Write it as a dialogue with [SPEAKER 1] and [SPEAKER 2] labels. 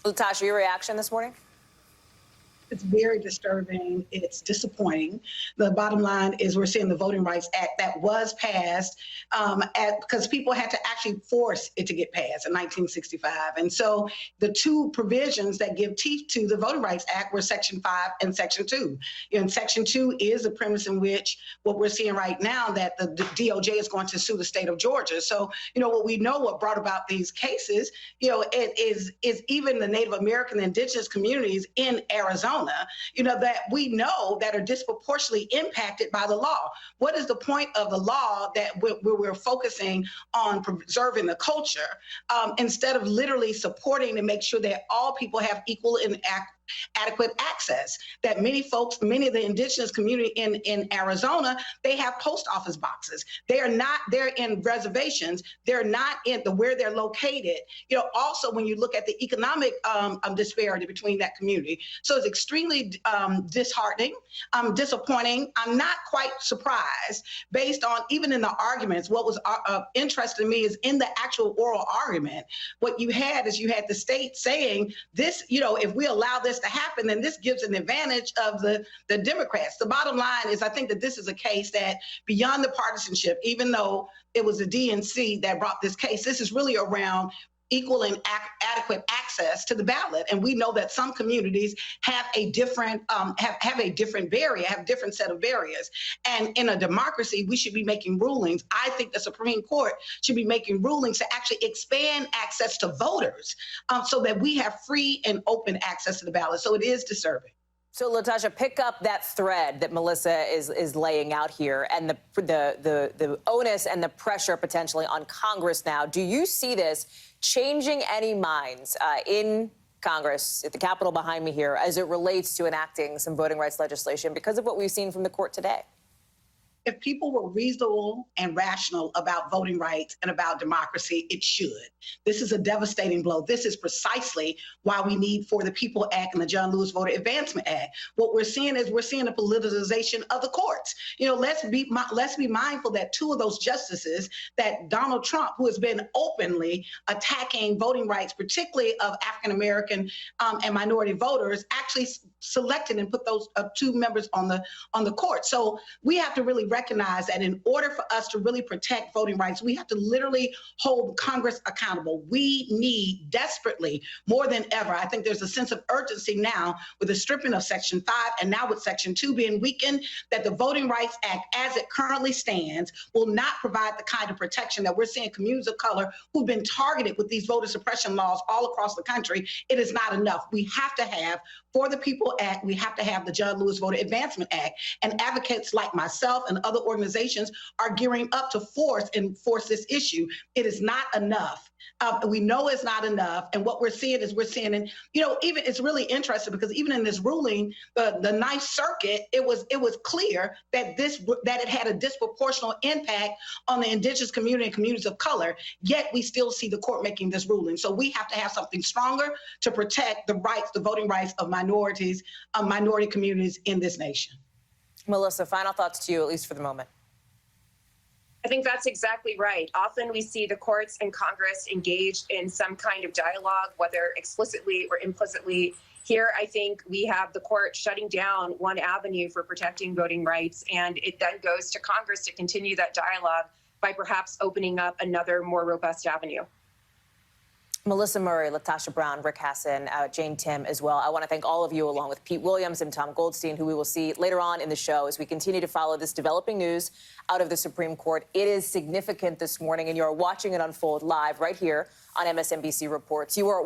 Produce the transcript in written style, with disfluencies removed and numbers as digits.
[SPEAKER 1] LaTosha, your reaction this morning?
[SPEAKER 2] It's very disturbing. It's disappointing. The bottom line is we're seeing the Voting Rights Act that was passed because people had to actually force it to get passed in 1965. And so the two provisions that give teeth to the Voting Rights Act were Section 5 and Section 2. And Section 2 is the premise in which what we're seeing right now that the DOJ is going to sue the state of Georgia. So, what we know what brought about these cases, it is even the Native American and indigenous communities in Arizona, that we know that are disproportionately impacted by the law. What is the point of the law that we're focusing on preserving the culture instead of literally supporting to make sure that all people have equal and adequate access, that many folks, many of the indigenous community in Arizona, they have post office boxes. They're in reservations. They're not in where they're located. Also when you look at the economic disparity between that community. So it's extremely disheartening, disappointing. I'm not quite surprised based on even in the arguments. What was interesting to me is in the actual oral argument, what you had the state saying this, if we allow this to happen, then this gives an advantage of the Democrats. The bottom line is I think that this is a case that beyond the partisanship, even though it was the DNC that brought this case, this is really around equal and adequate access to the ballot. And we know that some communities have a different have a different barrier, have a different set of barriers. And in a democracy, we should be making rulings. I think the Supreme Court should be making rulings to actually expand access to voters so that we have free and open access to the ballot. So it is disturbing.
[SPEAKER 1] So, LaTosha, pick up that thread that Melissa is laying out here and the onus and the pressure potentially on Congress now. Do you see this changing any minds in Congress, at the Capitol behind me here, as it relates to enacting some voting rights legislation because of what we've seen from the court today?
[SPEAKER 2] If people were reasonable and rational about voting rights and about democracy, it should. This is a devastating blow. This is precisely why we need For the People Act and the John Lewis Voter Advancement Act. What we're seeing is a politicization of the courts. Let's be mindful that two of those justices, that Donald Trump, who has been openly attacking voting rights, particularly of African American and minority voters, actually selected and put those two members on the court. So we have to really recognize that in order for us to really protect voting rights, we have to literally hold Congress accountable. We need desperately, more than ever, I think there's a sense of urgency now with the stripping of Section 5 and now with Section 2 being weakened, that the Voting Rights Act as it currently stands will not provide the kind of protection that we're seeing communities of color who've been targeted with these voter suppression laws all across the country. It is not enough. We have to have For the People Act. We have to have the John Lewis Voter Advancement Act. And advocates like myself and other organizations are gearing up to force this issue. It is not enough. We know it's not enough. And what we're seeing, and even it's really interesting because even in this ruling, the Ninth Circuit, it was clear that it had a disproportional impact on the indigenous community and communities of color. Yet we still see the court making this ruling. So we have to have something stronger to protect the voting rights of minorities, minority communities in this nation.
[SPEAKER 1] Melissa, final thoughts to you, at least for the moment.
[SPEAKER 3] I think that's exactly right. Often we see the courts and Congress engaged in some kind of dialogue, whether explicitly or implicitly. Here, I think we have the court shutting down one avenue for protecting voting rights, and it then goes to Congress to continue that dialogue by perhaps opening up another more robust avenue.
[SPEAKER 1] Melissa Murray, LaTosha Brown, Rick Hassan, Jane Tim as well. I want to thank all of you, along with Pete Williams and Tom Goldstein, who we will see later on in the show as we continue to follow this developing news out of the Supreme Court. It is significant this morning, and you're watching it unfold live right here on MSNBC Reports. You are